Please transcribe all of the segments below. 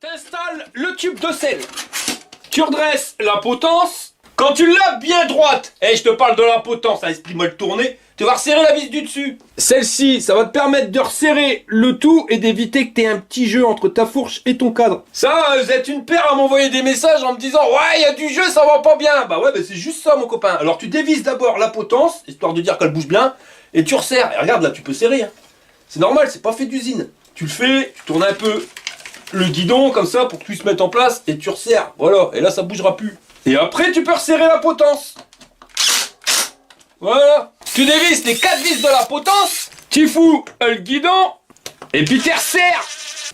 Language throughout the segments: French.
T'installes le tube de sel. Tu redresses la potence. Quand tu l'as bien droite, je te parle de la potence, esprit mal tourné, tu vas resserrer la vis du dessus. Celle-ci, ça va te permettre de resserrer le tout et d'éviter que tu aies un petit jeu entre ta fourche et ton cadre. Ça, vous êtes une paire à m'envoyer des messages en me disant « Ouais, il y a du jeu, ça va pas bien !» Bah ouais, c'est juste ça mon copain. Alors tu dévisses d'abord la potence, histoire de dire qu'elle bouge bien, et tu resserres. Et regarde là, tu peux serrer. Hein. C'est normal, c'est pas fait d'usine. Tu le fais, tu tournes un peu le guidon comme ça pour que tu se mettes en place et tu resserres. Voilà, et là ça bougera plus. Et après tu peux resserrer la potence. Voilà. Tu dévisses les 4 vis de la potence, tu fous le guidon et puis tu resserres.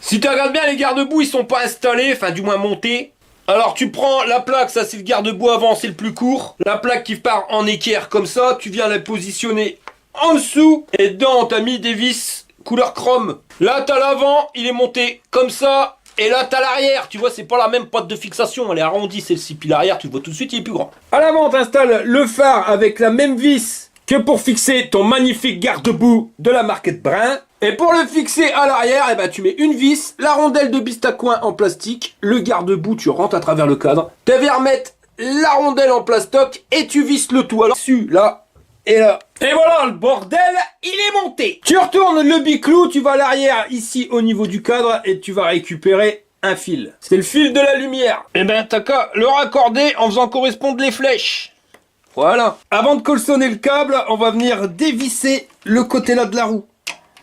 Si tu regardes bien, les garde-boue ils sont pas installés, enfin du moins montés. Alors tu prends la plaque, ça c'est le garde-boue avant, c'est le plus court. La plaque qui part en équerre comme ça, tu viens la positionner en dessous et dedans t'as mis des vis couleur chrome. Là t'as l'avant, il est monté comme ça. Et là t'as l'arrière, tu vois c'est pas la même pointe de fixation, elle est arrondie celle-ci. Puis l'arrière tu vois tout de suite il est plus grand. À l'avant t'installes le phare avec la même vis que pour fixer ton magnifique garde-boue de la marque Brun. Et pour le fixer à l'arrière, tu mets une vis, la rondelle de bistacouin en plastique, le garde-boue tu rentres à travers le cadre. Tu viens remettre la rondelle en plastoc et tu visses le tout. Alors dessus, là et là. Et voilà, le bordel, il est monté. Tu retournes le biclou, tu vas à l'arrière, ici au niveau du cadre, et tu vas récupérer un fil. C'est le fil de la lumière. Et t'as qu'à le raccorder en faisant correspondre les flèches. Voilà. Avant de colçonner le câble, on va venir dévisser le côté là de la roue.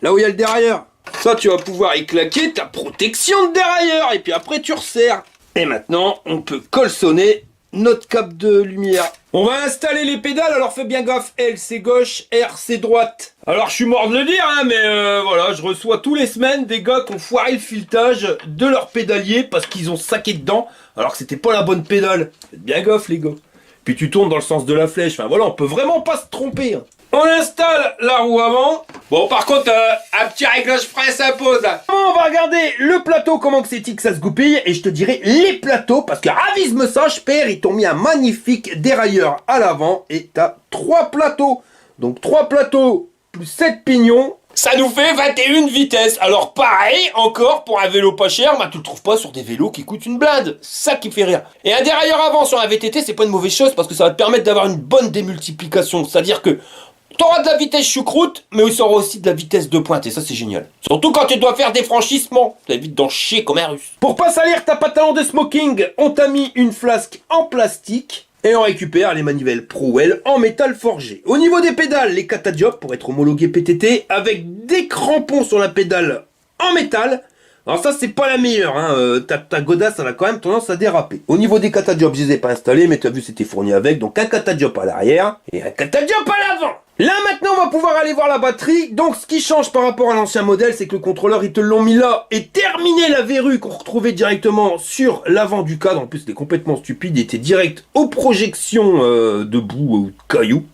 Là où il y a le dérailleur. Ça, tu vas pouvoir y claquer ta protection de dérailleur. Et puis après, tu resserres. Et maintenant, on peut colçonner notre câble de lumière. On va installer les pédales, alors fais bien gaffe. L c'est gauche, R c'est droite. Alors je suis mort de le dire, hein, mais voilà, je reçois tous les semaines des gars qui ont foiré le filetage de leur pédalier parce qu'ils ont saqué dedans, alors que c'était pas la bonne pédale. Faites bien gaffe les gars. Puis tu tournes dans le sens de la flèche, enfin voilà, on peut vraiment pas se tromper. Hein. On installe la roue avant. Bon, par contre, un petit réglage frein s'impose. On va regarder le plateau, comment que c'est que ça se goupille. Et je te dirai les plateaux, parce que ravise-me ça, père, ils t'ont mis un magnifique dérailleur à l'avant. Et t'as 3 plateaux. Donc 3 plateaux plus 7 pignons. Ça nous fait 21 vitesses. Alors pareil, encore, pour un vélo pas cher, tu le trouves pas sur des vélos qui coûtent une blinde. C'est ça qui me fait rire. Et un dérailleur avant sur un VTT, c'est pas une mauvaise chose, parce que ça va te permettre d'avoir une bonne démultiplication. C'est-à-dire que t'auras de la vitesse choucroute, mais il sera aussi de la vitesse de pointe, et ça c'est génial. Surtout quand tu dois faire des franchissements, ça évite d'en chier comme un russe. Pour pas salir ta pantalon de smoking, on t'a mis une flasque en plastique, et on récupère les manivelles Prowell en métal forgé. Au niveau des pédales, les Catadiop pour être homologués PTT, avec des crampons sur la pédale en métal. Alors ça c'est pas la meilleure, hein. Ta godasse elle a quand même tendance à déraper. Au niveau des Catadiop, je les ai pas installés, mais tu as vu c'était fourni avec, donc un Catadiop à l'arrière et un Catadiop à l'avant. Là maintenant on va pouvoir aller voir la batterie. Donc ce qui change par rapport à l'ancien modèle, c'est que le contrôleur ils te l'ont mis là et terminé la verrue qu'on retrouvait directement sur l'avant du cadre. En plus c'était complètement stupide, il était direct aux projections de boue ou de cailloux.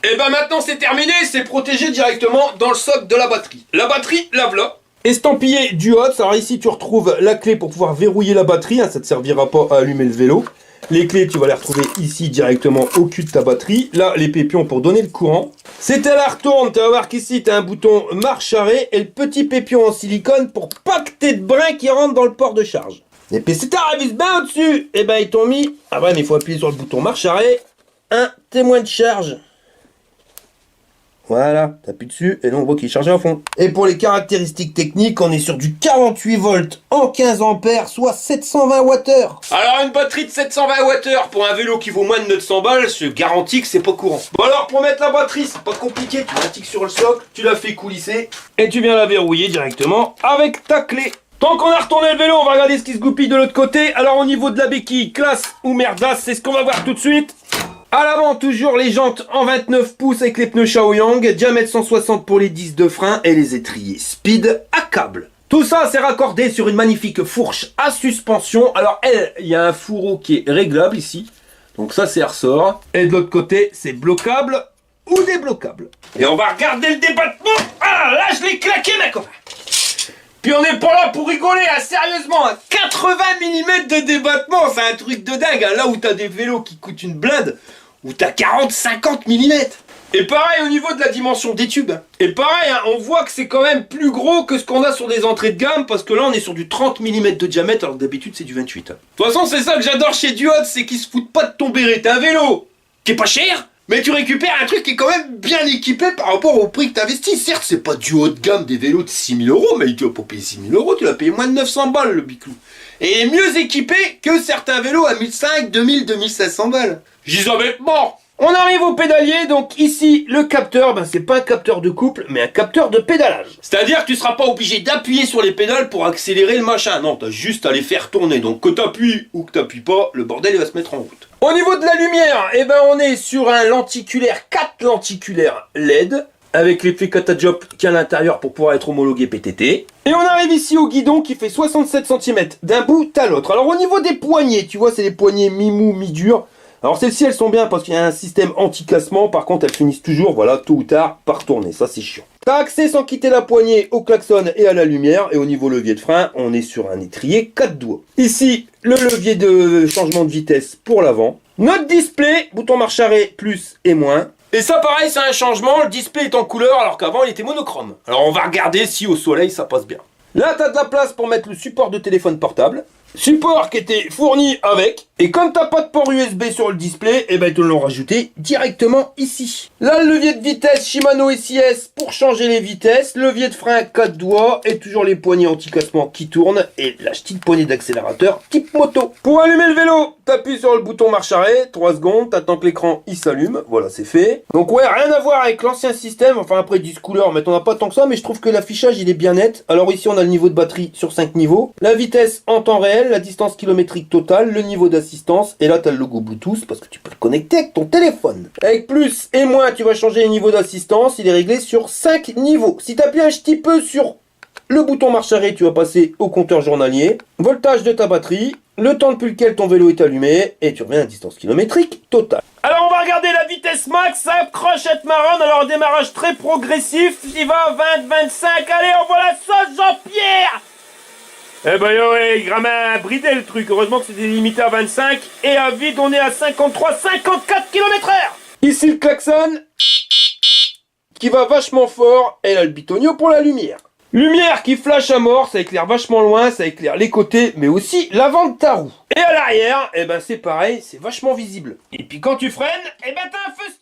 Et maintenant c'est terminé, c'est protégé directement dans le socle de la batterie. La batterie, la voilà. Estampillé du HOTS, alors ici tu retrouves la clé pour pouvoir verrouiller la batterie, hein, ça ne te servira pas à allumer le vélo. Les clés tu vas les retrouver ici directement au cul de ta batterie. Là les pépions pour donner le courant. C'est à la retourne, tu vas voir qu'ici tu as un bouton marche arrêt et le petit pépion en silicone pour pas que t'aies de brin qui rentre dans le port de charge. Et puis si tu arrives bien au-dessus, ils t'ont mis, mais il faut appuyer sur le bouton marche arrêt, un témoin de charge. Voilà, t'appuies dessus et là on voit qu'il est chargé à fond. Et pour les caractéristiques techniques, on est sur du 48 volts en 15 ampères, soit 720 Wh. Alors une batterie de 720 Wh pour un vélo qui vaut moins de 900 balles, je garantis que c'est pas courant. Bon alors pour mettre la batterie, c'est pas compliqué, tu la tiques sur le socle, tu la fais coulisser et tu viens la verrouiller directement avec ta clé. Tant qu'on a retourné le vélo, on va regarder ce qui se goupille de l'autre côté. Alors au niveau de la béquille, classe ou merdasse, c'est ce qu'on va voir tout de suite. À l'avant, toujours les jantes en 29 pouces avec les pneus Shaoyang, diamètre 160 pour les disques de frein et les étriers speed à câble. Tout ça, c'est raccordé sur une magnifique fourche à suspension. Alors, il y a un fourreau qui est réglable ici. Donc ça, c'est ressort. Et de l'autre côté, c'est bloquable ou débloquable. Et on va regarder le débattement. Ah, là, je l'ai claqué, ma copain. Puis on n'est pas là pour rigoler, hein, sérieusement, hein, 80 mm de débattement, c'est un truc de dingue, hein, là où t'as des vélos qui coûtent une blinde, où t'as 40-50 mm. Et pareil au niveau de la dimension des tubes. Et pareil, hein, on voit que c'est quand même plus gros que ce qu'on a sur des entrées de gamme, parce que là on est sur du 30 mm de diamètre, alors que d'habitude c'est du 28. De toute façon, c'est ça que j'adore chez Duod, c'est qu'ils se foutent pas de ton béret. T'as un vélo qui est pas cher, mais tu récupères un truc qui est quand même bien équipé par rapport au prix que t'investis. Certes, c'est pas du haut de gamme des vélos de 6 000 €, mais tu vas pas payer 6 000 €, tu vas payer moins de 900 balles le biclou. Et mieux équipé que certains vélos à 1500, 2000, 2500 balles. J'y avais mort. On arrive au pédalier, donc ici, le capteur, c'est pas un capteur de couple, mais un capteur de pédalage. C'est-à-dire que tu seras pas obligé d'appuyer sur les pédales pour accélérer le machin. Non, t'as juste à les faire tourner. Donc que t'appuies ou que t'appuies pas, le bordel il va se mettre en route. Au niveau de la lumière, on est sur un lenticulaire, 4 lenticulaires LED, avec l'effet Catadiop qui est à l'intérieur pour pouvoir être homologué PTT. Et on arrive ici au guidon qui fait 67 cm d'un bout à l'autre. Alors au niveau des poignées, tu vois, c'est des poignées mi-mou, mi-dur. Alors celles-ci elles sont bien parce qu'il y a un système anti-cassement, par contre elles finissent toujours, voilà, tôt ou tard, par tourner, ça c'est chiant. T'as accès sans quitter la poignée au klaxon et à la lumière, et au niveau levier de frein, on est sur un étrier 4 doigts. Ici, le levier de changement de vitesse pour l'avant. Notre display, bouton marche arrêt, plus et moins. Et ça pareil, c'est un changement, le display est en couleur alors qu'avant il était monochrome. Alors on va regarder si au soleil ça passe bien. Là t'as de la place pour mettre le support de téléphone portable. Support qui était fourni avec. Et comme t'as pas de port USB sur le display, ils te l'ont rajouté directement ici. Là, le levier de vitesse Shimano SIS pour changer les vitesses. Levier de frein 4 doigts. Et toujours les poignées anti-cassement qui tournent. Et la petite poignée d'accélérateur type moto. Pour allumer le vélo, t'appuies sur le bouton marche arrêt. 3 secondes, t'attends que l'écran il s'allume. Voilà, c'est fait. Donc ouais, rien à voir avec l'ancien système. Enfin après 10 couleurs, mais t'en as pas tant que ça. Mais je trouve que l'affichage il est bien net. Alors ici on a le niveau de batterie sur 5 niveaux. La vitesse en temps réel. La distance kilométrique totale, le niveau d'assistance, et là tu as le logo Bluetooth parce que tu peux le connecter avec ton téléphone. Avec plus et moins, tu vas changer les niveaux d'assistance, il est réglé sur 5 niveaux. Si tu appuies un petit peu sur le bouton marche arrêt, tu vas passer au compteur journalier, voltage de ta batterie, le temps depuis lequel ton vélo est allumé, et tu reviens à distance kilométrique totale. Alors on va regarder la vitesse max, ça crochette marronne, alors démarrage très progressif, il va à 20, 25, allez on voit la sauce Jean-Pierre. Il gramin bridé le truc. Heureusement que c'était limité à 25. Et à vide, on est à 53, 54 km/h. Ici le klaxon qui va vachement fort. Et là le bitonio pour la lumière. Lumière qui flash à mort, ça éclaire vachement loin, ça éclaire les côtés, mais aussi l'avant de ta roue. Et à l'arrière, c'est pareil, c'est vachement visible. Et puis quand tu freines, t'as un feu